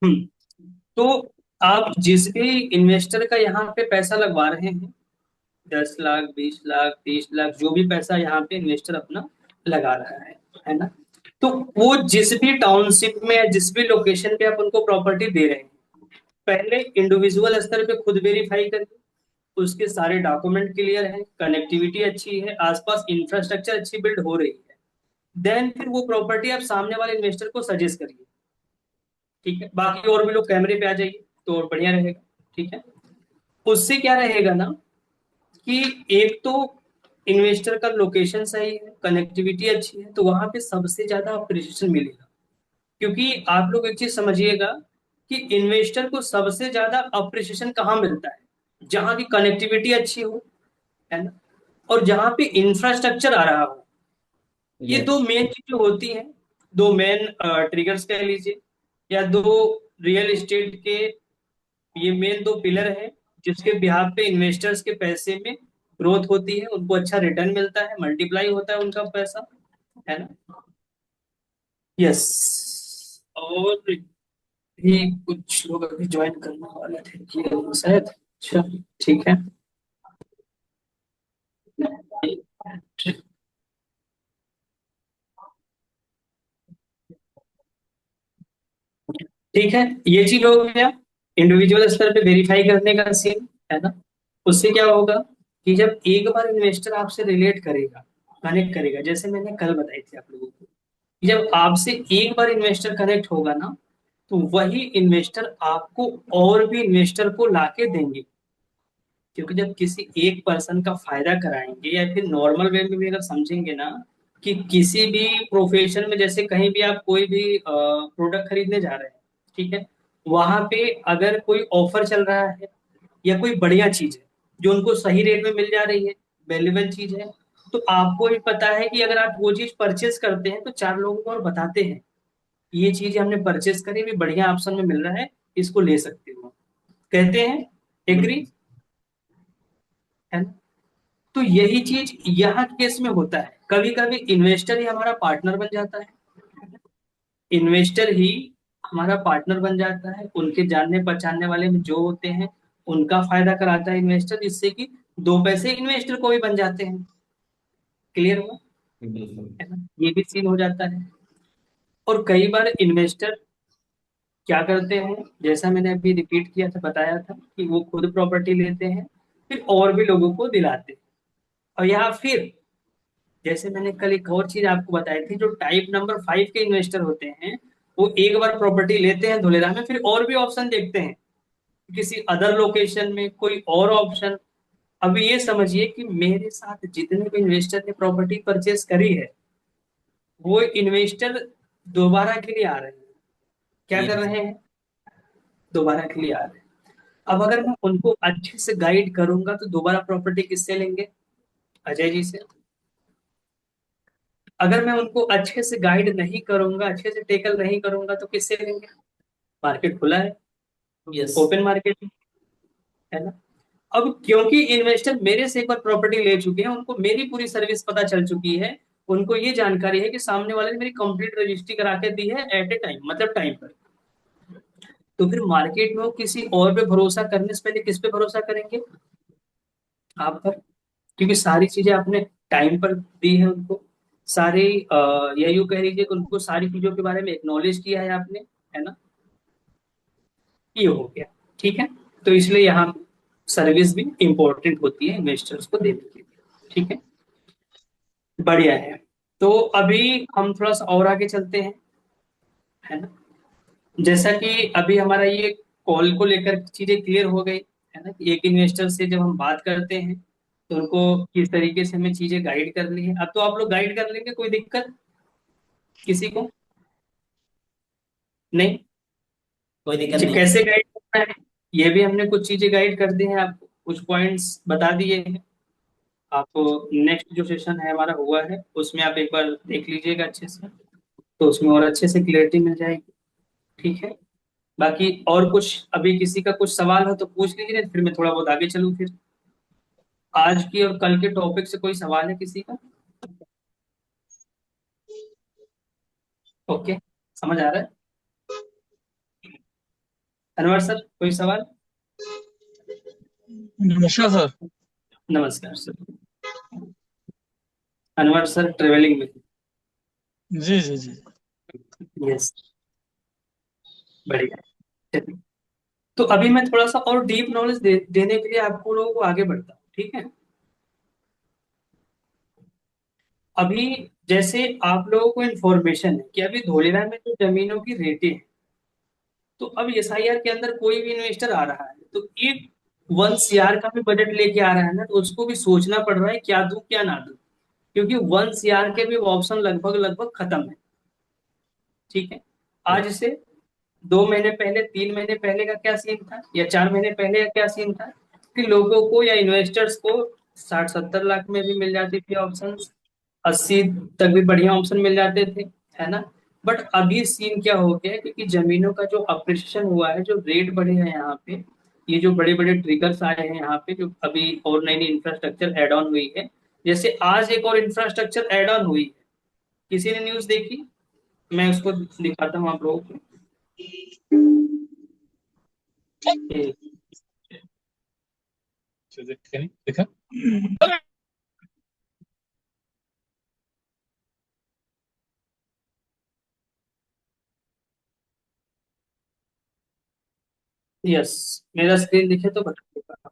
हम्म। तो आप जिस भी इन्वेस्टर का यहाँ पे पैसा लगवा रहे हैं, 10 लाख, 20 लाख, 30 लाख, जो भी पैसा यहाँ पे इन्वेस्टर अपना लगा रहा है ना, तो वो जिस भी टाउनशिप में या जिस भी लोकेशन पे आप उनको प्रॉपर्टी दे रहे हैं, पहले इंडिविजुअल स्तर पे खुद वेरीफाई करिए, उसके सारे डॉक्यूमेंट क्लियर हैं, कनेक्टिविटी अच्छी है, आसपास इंफ्रास्ट्रक्चर अच्छी बिल्ड हो रही है, देन फिर वो प्रॉपर्टी आप सामने वाले इन्वेस्टर को सजेस्ट करिए। ठीक है, बाकी और भी लोग कैमरे पे आ जाइए तो और बढ़िया रहेगा। ठीक है, उससे क्या रहेगा ना कि एक तो इन्वेस्टर का लोकेशन सही है, कनेक्टिविटी अच्छी है, तो वहां पे सबसे ज्यादा अप्रिसिएशन मिलेगा। क्योंकि आप लोग एक चीज समझिएगा कि इन्वेस्टर को सबसे ज्यादा अप्रिसिएशन कहाँ मिलता है, जहां की कनेक्टिविटी अच्छी हो, है ना, और जहां पे इंफ्रास्ट्रक्चर आ रहा हो। ये यस। दो मेन चीजें होती हैं, दो मेन ट्रिगर्स कह लीजिए, या दो रियल एस्टेट के ये मेन दो पिलर हैं, जिसके बिहाफ पे इन्वेस्टर्स के पैसे में ग्रोथ होती है, उनको अच्छा रिटर्न मिलता है, मल्टीप्लाई होता है उनका पैसा, है ना। यस। और भी कुछ लोग अभी ज्वाइन करने वाले थे कि शायद। अच्छा, ठीक है। ठीक है, ये चीज हो गया इंडिविजुअल स्तर पे वेरीफाई करने का सीन, है ना। उससे क्या होगा कि जब एक बार इन्वेस्टर आपसे रिलेट करेगा, कनेक्ट करेगा, जैसे मैंने कल बताई थी आप लोगों को, जब आपसे एक बार इन्वेस्टर कनेक्ट होगा ना, तो वही इन्वेस्टर आपको और भी इन्वेस्टर को लाके देंगे। क्योंकि जब किसी एक पर्सन का फायदा कराएंगे, या फिर नॉर्मल वे में भी अगर समझेंगे ना, कि किसी भी प्रोफेशन में, जैसे कहीं भी आप कोई भी प्रोडक्ट खरीदने जा रहे हैं, ठीक है, वहां पे अगर कोई ऑफर चल रहा है या कोई बढ़िया चीज है जो उनको सही रेट में मिल जा रही है, वैल्यूबल चीज है, तो आपको भी पता है कि अगर आप वो चीज परचेज करते हैं तो चार लोगों को और बताते हैं, ये चीज हमने परचेज करी, भी बढ़िया ऑप्शन में मिल रहा है, इसको ले सकते हो, कहते हैं। एग्री, है ना। तो यही चीज यहाँ केस में होता है, कभी कभी इन्वेस्टर ही हमारा पार्टनर बन जाता है, इन्वेस्टर ही हमारा पार्टनर बन जाता है, उनके जानने पहचानने वाले में जो होते हैं उनका फायदा कराता है इन्वेस्टर, जिससे कि दो पैसे इन्वेस्टर को भी बन जाते हैं। क्लियर हुआ, बिल्कुल। है ना, ये भी सीन हो जाता है। और कई बार इन्वेस्टर क्या करते हैं, जैसा मैंने अभी रिपीट किया था, बताया था कि वो खुद प्रॉपर्टी लेते हैं, फिर और भी लोगों को दिलाते हैं। और यहाँ फिर जैसे मैंने कल एक और चीज आपको बताई थी, जो टाइप नंबर 5 के इन्वेस्टर होते हैं, वो एक बार प्रॉपर्टी लेते हैं धुलेरा में, फिर और भी ऑप्शन देखते हैं, किसी अदर लोकेशन में कोई और ऑप्शन। अभी ये समझिए कि मेरे साथ जितने भी इन्वेस्टर ने प्रॉपर्टी परचेस करी है, वो इन्वेस्टर दोबारा के लिए आ रहे हैं। क्या कर यस। रहे हैं, दोबारा के लिए आ रहे हैं। अब अगर मैं उनको अच्छे से गाइड करूंगा तो दोबारा प्रॉपर्टी किससे लेंगे, अजय जी से। अगर मैं उनको अच्छे से गाइड नहीं करूंगा, अच्छे से टेकल नहीं करूंगा, तो किससे लेंगे, मार्केट खुला है, यस। ओपन मार्केट, है ना। अब क्योंकि इन्वेस्टर मेरे से एक बार प्रॉपर्टी ले चुके हैं, उनको मेरी पूरी सर्विस पता चल चुकी है, उनको ये जानकारी है कि सामने वाले ने मेरी कंप्लीट रजिस्ट्री करा के दी है एट ए टाइम, मतलब टाइम पर। तो फिर मार्केट में वो किसी और पे भरोसा करने से पहले किस पे भरोसा करेंगे, आप पर। क्योंकि सारी चीजें आपने टाइम पर दी है उनको, सारी या यूं कह लीजिए कि उनको सारी चीजों के बारे में एक्नॉलेज किया है आपने, है ना। ये हो गया, ठीक है। तो इसलिए यहाँ सर्विस भी इंपॉर्टेंट होती है इन्वेस्टर्स को देने के लिए। ठीक है, बढ़िया है। तो अभी हम थोड़ा सा और आगे चलते हैं, है ना। जैसा कि अभी हमारा ये कॉल को लेकर चीजें क्लियर हो गई, है ना, कि एक इन्वेस्टर से जब हम बात करते हैं तो उनको किस तरीके से हमें चीजें गाइड करनी है। अब तो आप लोग गाइड कर लेंगे, कोई दिक्कत किसी को नहीं। कोई दिक्कत अच्छा, नहीं। कैसे गाइड करना है, ये भी हमने कुछ चीजें गाइड कर दी हैं आपको, कुछ पॉइंट्स बता दिए हैं आपको। नेक्स्ट जो सेशन है हमारा हुआ है, उसमें आप एक बार देख लीजिएगा अच्छे से, तो उसमें और अच्छे से क्लियरिटी मिल जाएगी। ठीक है, बाकी और कुछ अभी किसी का कुछ सवाल हो तो पूछ लीजिए, नहीं तो फिर मैं थोड़ा बहुत आगे चलूँ फिर। आज की और कल के टॉपिक से कोई सवाल है किसी का? ओके, समझ आ रहा है। अनवर सर, कोई सवाल? नमस्कार सर। नमस्कार सर। अनवर सर ट्रेवलिंग में। जी जी जी। यस। बढ़िया। चलिए। तो अभी मैं थोड़ा सा और डीप नॉलेज देने के लिए आपको लोगों को आगे बढ़ता हूँ, ठीक है? अभी जैसे आप लोगों को इन्फॉर्मेशन है कि अभी धोलेरा में जो जमीनों की रेटें हैं, तो अब एसआईआर के अंदर कोई भी इन्वेस्टर आ रहा है तो एक 1 CR का भी बजट लेके आ रहा है ना, तो उसको भी सोचना पड़ रहा है क्या दूं क्या ना दूं, क्योंकि 1 CR के भी ऑप्शन लगभग लगभग खत्म है। ठीक है। आज से 2 महीने पहले, 3 महीने पहले का क्या सीन था, या 4 महीने पहले का क्या सीन था, कि लोगों को या इन्वेस्टर्स को 60-70 लाख में भी मिल जाती थी ऑप्शन, 80 तक भी बढ़िया ऑप्शन मिल जाते थे, है ना? बट अभी सीन क्या हो गया है, क्योंकि जमीनों का जो अप्रिसिएशन हुआ है, जो रेट बढ़े हैं यहाँ पे, ये जो बड़े बड़े ट्रिगर्स आए हैं यहाँ पे, जो अभी और नई नई इंफ्रास्ट्रक्चर एड ऑन हुई है, जैसे आज एक और इंफ्रास्ट्रक्चर एड ऑन हुई है, किसी ने न्यूज देखी? मैं उसको दिखाता हूँ आप लोगों को। ये- अच्छा, देखा नहीं देखा। यस। मेरा स्क्रीन दिखे तो बता देगा।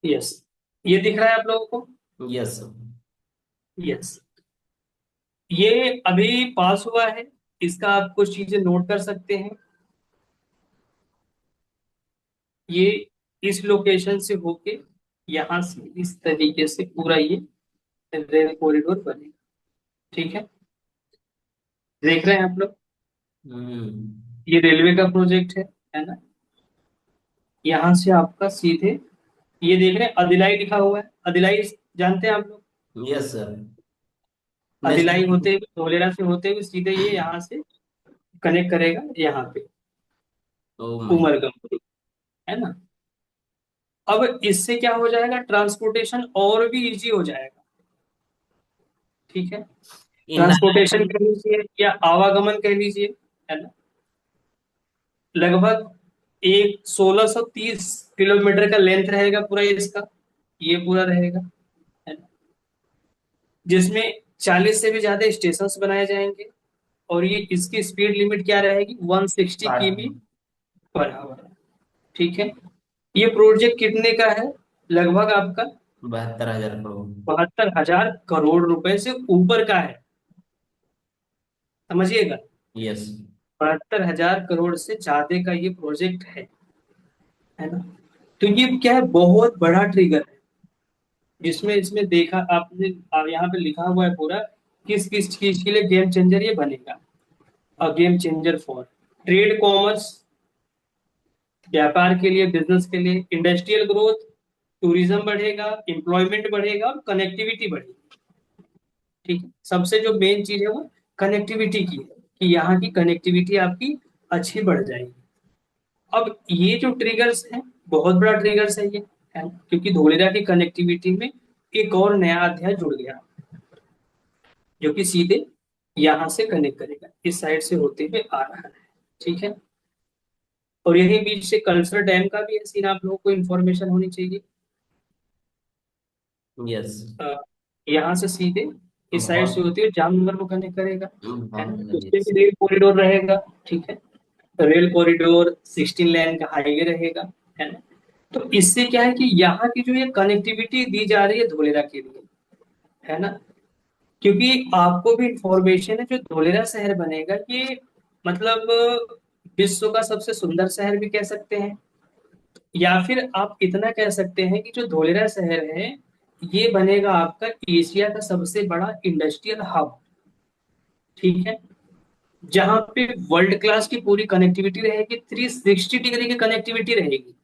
यस। ये दिख रहा है आप लोगों को? यस। यस। ये अभी पास हुआ है, इसका आप कुछ चीजें नोट कर सकते हैं। ये इस लोकेशन से होके यहाँ से इस तरीके से पूरा ये रेल कॉरिडोर बनेगा। ठीक है। देख रहे हैं आप लोग? हम्म। ये रेलवे का प्रोजेक्ट है ना? यहाँ से आपका सीधे, ये देख रहे हैं अदिलाई लिखा हुआ है, अदिलाई जानते हैं आप लोग? Yes sir. अदिलाई नेशनल। होते हुए, धोलेरा से होते हुए सीधे ये यहाँ से कनेक्ट करेगा यहाँ पे ओ माय। उमरगम, है ना? अब इससे क्या हो जाएगा, ट्रांसपोर्टेशन और भी इजी हो जाएगा। ठीक है। ये ट्रांसपोर्टेशन नारायण। कह लीजिए या आवागमन कह लीजिए, है ना? लगभग एक 1630 किलोमीटर का लेंथ रहेगा पूरा इसका, ये पूरा रहेगा, है ना? जिसमें 40 से भी ज्यादा स्टेशन बनाए जाएंगे, और ये इसकी स्पीड लिमिट क्या रहेगी, 160 किमी 60। Per hour. ठीक है। ये प्रोजेक्ट कितने का है? लगभग आपका 72,000 करोड़। 72,000 करोड़ रुपए से ऊपर का है, समझिएगा। यस। 72,000 करोड़ से ज्यादा का ये प्रोजेक्ट है ना? तो ये क्या है, बहुत बड़ा ट्रिगर है, जिसमें इसमें देखा आपने, यहाँ पे लिखा हुआ है पूरा, किस किस चीज के लिए गेम चेंजर ये बनेगा। A game changer for trade, commerce, व्यापार के लिए, बिजनेस के लिए, इंडस्ट्रियल ग्रोथ, टूरिज्म बढ़ेगा, एम्प्लॉयमेंट बढ़ेगा और कनेक्टिविटी बढ़ेगी। ठीक है। सबसे जो मेन चीज है वो कनेक्टिविटी की है, कि यहाँ की कनेक्टिविटी आपकी अच्छी बढ़ जाएगी। अब ये जो ट्रिगर्स है, बहुत बड़ा ट्रिगर्स है ये, है ना? क्योंकि धोलेरा की कनेक्टिविटी में एक और नया अध्याय जुड़ गया, जो कि सीधे यहाँ से कनेक्ट करेगा, इस साइड से होते हुए आ रहा है। ठीक है। और यही बीच से कल्सर डैम का भी है सीन, आप लोगों को इन्फॉर्मेशन होनी चाहिए। यस। अ, यहाँ से सीधे इस साइड से बहुत। होती है, जामनगर को कनेक्ट करेगा, है ना? बहुत उसपे यस। भी रेल कॉरिडोर रहेगा। ठीक है। रेल कॉरिडोर 16 लेन का हाईवे रहेगा, है ना? तो इससे क्या है कि यहाँ की जो ये कनेक्टिविटी दी जा रही है धोलेरा के लिए, है ना? क्योंकि आपको भी इंफॉर्मेशन है, जो धोलेरा शहर बनेगा ये, मतलब विश्व का सबसे सुंदर शहर भी कह सकते हैं, या फिर आप इतना कह सकते हैं कि जो धोलेरा शहर है, ये बनेगा आपका एशिया का सबसे बड़ा इंडस्ट्रियल हब। ठीक है। जहां पे वर्ल्ड क्लास की पूरी कनेक्टिविटी रहेगी, 360 डिग्री की कनेक्टिविटी रहेगी।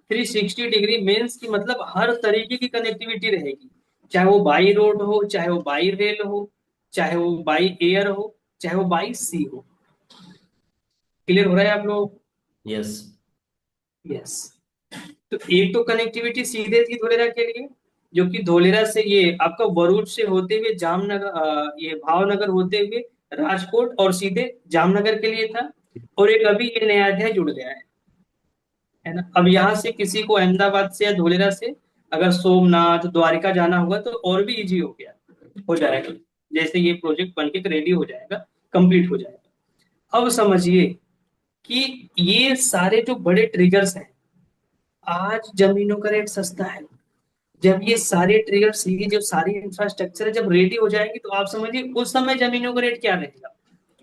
360 डिग्री मीन्स की मतलब हर तरीके की कनेक्टिविटी रहेगी, चाहे वो बाई रोड हो, चाहे वो बाई रेल हो, चाहे वो बाई एयर हो, चाहे वो बाई सी हो। क्लियर हो रहा है आप लोग? यस। यस। तो एक तो कनेक्टिविटी सीधे थी धोलेरा के लिए, जो कि धोलेरा से ये आपका वरुण से होते हुए जामनगर, ये भावनगर होते हुए राजकोट और सीधे जामनगर के लिए था। और एक अभी ये नया अध्याय जुड़ गया है ना। अब यहाँ से किसी को अहमदाबाद से या धोलेरा से अगर सोमनाथ द्वारिका जाना होगा तो और भी इजी हो गया, हो जाएगा। जैसे ये प्रोजेक्ट बनके रेडी हो जाएगा, कंप्लीट हो जाएगा। अब समझिए कि ये सारे जो बड़े ट्रिगर्स हैं, आज जमीनों का रेट सस्ता है। जब ये सारे ट्रिगर्स, ये जो सारी इंफ्रास्ट्रक्चर जब रेडी हो जाएगी तो आप समझिए उस समय जमीनों का रेट क्या रहेगा।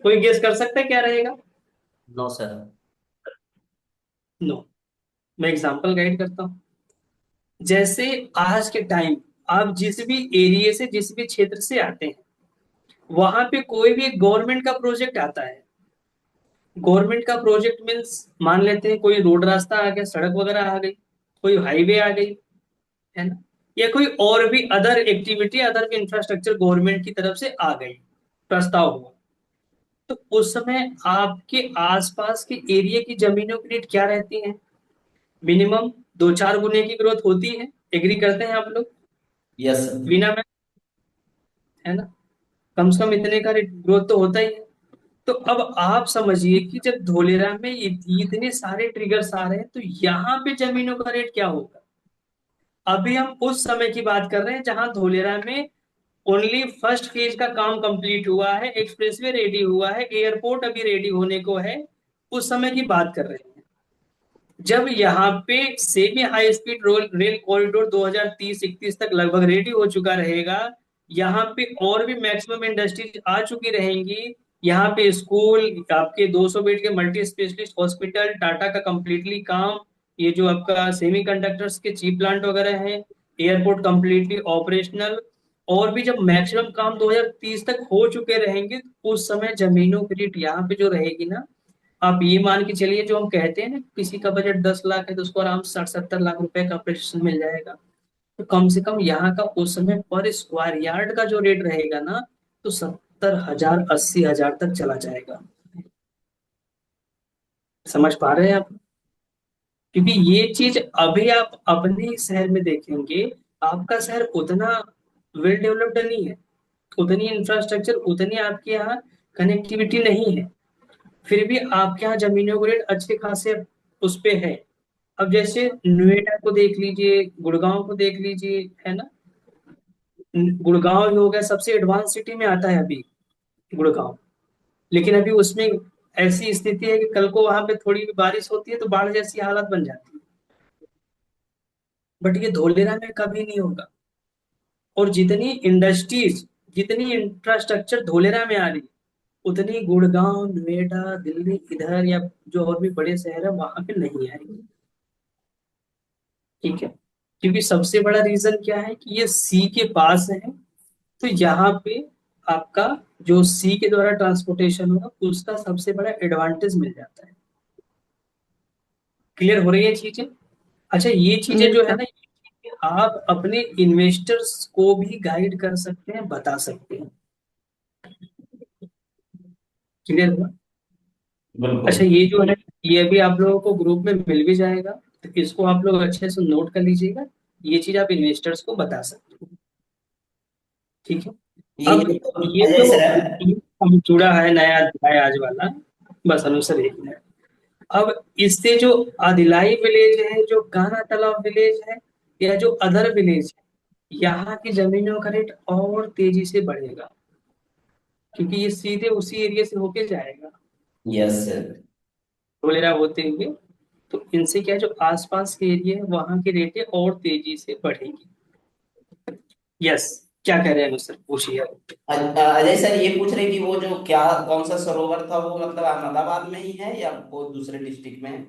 कोई गेस कर सकता है क्या रहेगा? No sir. नो। मैं एग्जांपल गाइड करता हूँ। जैसे आज के टाइम आप जिस भी एरिया से, जिस भी क्षेत्र से आते हैं, वहां पे कोई भी गवर्नमेंट का प्रोजेक्ट आता है। गवर्नमेंट का प्रोजेक्ट मीन्स मान लेते हैं कोई रोड रास्ता आ गया, सड़क वगैरह आ गई, कोई हाईवे आ गई, है ना, या कोई और भी other activity, other infrastructure government की तरफ से आ गई, प्रस्ताव हुआ। तो उस समय आपके आसपास के एरिया की जमीनों की रेट क्या रहती है? मिनिमम 2-4 गुने की ग्रोथ होती है। एग्री करते हैं आप लोग? Yes sir. बिना में, है ना, कम से कम इतने का ग्रोथ तो होता ही है। तो अब आप समझिए कि जब धोलेरा में इतने सारे ट्रिगर्स आ रहे हैं तो यहाँ पे जमीनों का रेट क्या होगा? अभी हम उस समय की बात कर रहे हैं जहां धोलेरा में ओनली फर्स्ट फेज का काम कंप्लीट हुआ है, एक्सप्रेसवे रेडी हुआ है, एयरपोर्ट अभी रेडी होने को है। उस समय की बात कर रहे हैं जब यहाँ पे semi high speed rail corridor 2030-31 तक लगभग रेडी हो चुका रहेगा। यहाँ पे और भी मैक्सिमम इंडस्ट्रीज आ चुकी रहेंगी। यहाँ पे स्कूल, आपके 200 बेड के मल्टी स्पेशलिस्ट हॉस्पिटल, टाटा का कंप्लीटली काम, ये जो आपका सेमी कंडक्टर्स के चिप प्लांट वगैरह हैं, एयरपोर्ट कंप्लीटली ऑपरेशनल। और भी जब मैक्सिमम काम 2030 तक हो चुके रहेंगे, उस समय जमीनों की रेट यहाँ पे जो रहेगी ना, आप ये मान के चलिए, जो हम कहते हैं ना किसी का बजट 10 लाख है तो उसको आराम से 60-70 लाख रुपए का ऑपरेशन मिल जाएगा। तो कम से कम यहाँ का उस समय पर स्क्वायर यार्ड का जो रेट रहेगा ना, तो 70,000 80,000 तक चला जाएगा। समझ पा रहे हैं आप? क्योंकि ये चीज अभी आप अपने शहर में देखेंगे, आपका शहर उतना वेल डेवलप्ड नहीं है, उतनी इंफ्रास्ट्रक्चर, उतनी आपके यहाँ कनेक्टिविटी नहीं है। फिर भी आपके यहाँ जमीनों के रेट अच्छे खासे उस पे है। अब जैसे नोएडा को देख लीजिए, गुड़गांव को देख लीजिए, है ना। गुड़गांव जो हो गया सबसे एडवांस सिटी में आता है अभी, गुड़गांव। लेकिन अभी उसमें ऐसी स्थिति है कि कल को वहां पे थोड़ी भी बारिश होती है तो बाढ़ जैसी हालत बन जाती है। बट ये धोलेरा में कभी नहीं होगा। और जितनी इंडस्ट्रीज, जितनी इंफ्रास्ट्रक्चर धोलेरा में आ रही है, उतनी गुड़गांव, नोएडा, दिल्ली इधर या जो और भी बड़े शहर है वहां पे नहीं आएगी। ठीक है। क्योंकि सबसे बड़ा रीजन क्या है कि ये सी के पास है। तो यहाँ पे आपका जो सी के द्वारा ट्रांसपोर्टेशन होगा उसका सबसे बड़ा एडवांटेज मिल जाता है। क्लियर हो रही है चीजें? अच्छा, ये चीजें यस जो है सर। ना, ये चीजें आप अपने इन्वेस्टर्स को भी गाइड कर सकते हैं, बता सकते हैं। क्लियर हुआ? बिल्कुल। अच्छा, ये जो है ये भी आप लोगों को ग्रुप में मिल भी जाएगा, तो इसको आप लोग अच्छे से नोट कर लीजिएगा। ये चीज आप इन्वेस्टर्स को बता सकते हैं। ठीक है। ये अब जो ये अजय जो सर है। हम जुड़ा है नया अध्याय आज वाला, बस अनुसर एक मिनट। अब इससे जो आदिलाई विलेज है, जो कान्हा तालाब विलेज है, या जो अदर विलेज है, यहाँ की जमीनों का रेट और तेजी से बढ़ेगा, क्योंकि ये सीधे उसी एरिया से होके जाएगा, यस सर। धोलेरा होते हुए। तो इनसे क्या है, जो आसपास के एरिया है वहां की रेटें और तेजी से बढ़ेगी। यस, क्या कह रहे हैं अनुसर, पूछिए। अजय सर ये पूछ रहे कि वो जो क्या कौन सा सरोवर था वो मतलब अहमदाबाद में ही है या वो दूसरे डिस्ट्रिक्ट में है?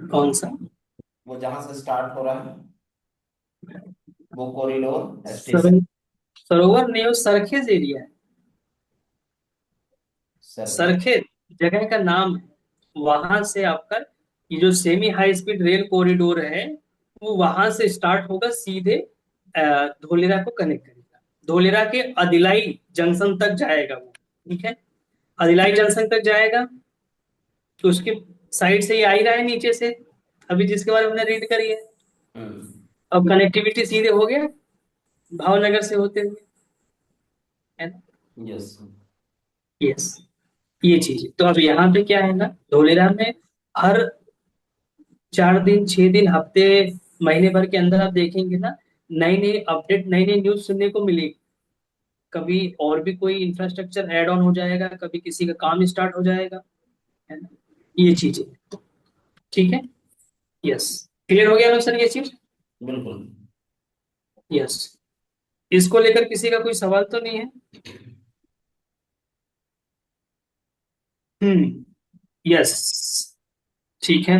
कौन सा? वो जहाँ से स्टार्ट हो रहा है वो कॉरिडोर स्टेशन। सरो- सरोवर नहीं, वो सरखेज एरिया है। सर के। सरखेज जगह का नाम है। वहां से आपका ये जो semi high speed rail corridor है, वो वहां से स्टार्ट होगा, सीधे धोलेरा को कनेक्ट करेगा। धोलेरा के अदिलाई जंक्शन तक जाएगा वो। ठीक है। अदिलाई जंक्शन तक जाएगा, तो उसके साइड से ये आ ही रहा है नीचे से, अभी जिसके बारे में हमने रीड करी है। हम्म। अब कनेक्टिविटी सीधे हो गया भावनगर से होते हुए, है ना। यस। यस, ये चीज है। तो अब यहाँ पे क्या है ना, धोलेरा में हर 4 दिन 6 दिन हफ्ते महीने भर के अंदर आप देखेंगे ना, नई नई अपडेट नई नई न्यूज सुनने को मिलेगी। कभी और भी कोई इंफ्रास्ट्रक्चर ऐड ऑन हो जाएगा, कभी किसी का काम स्टार्ट हो जाएगा, है ना। ये चीज है। ठीक है। यस, क्लियर हो गया ना सर ये चीज। बिल्कुल। यस, इसको लेकर किसी का कोई सवाल तो नहीं है। यस, ठीक है।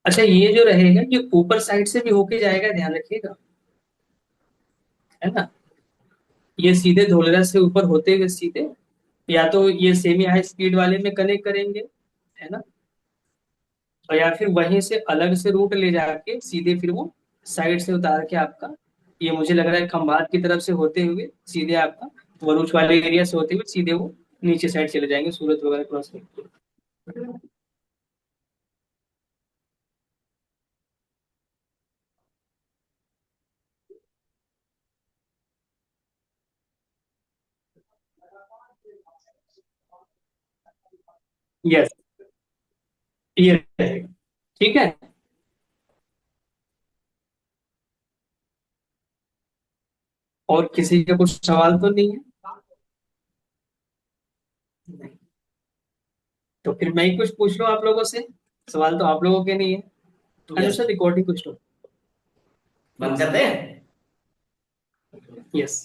अच्छा, ये जो रहेगा ये ऊपर साइड से भी होके जाएगा, ध्यान रखिएगा, है ना। ये सीधे धोलेरा से ऊपर होते हुए सीधे, या तो ये सेमी हाई स्पीड वाले में कनेक्ट करेंगे, है ना, और या फिर वहीं से अलग से रूट ले जाके सीधे फिर वो साइड से उतार के आपका, ये मुझे लग रहा है खंभात की तरफ से होते हुए सीधे आपका भरूच वाले एरिया से होते हुए सीधे वो नीचे साइड चले जाएंगे, सूरत वगैरह क्रॉस करके। यस, ये रहेगा। ठीक है। और किसी का कुछ सवाल तो नहीं है। नहीं। तो फिर मैं ही कुछ पूछ लूं आप लोगों से, सवाल तो आप लोगों के नहीं है। यस। अनुसार रिकॉर्डिंग कुछ तो। बंद यस। कर दे। यस।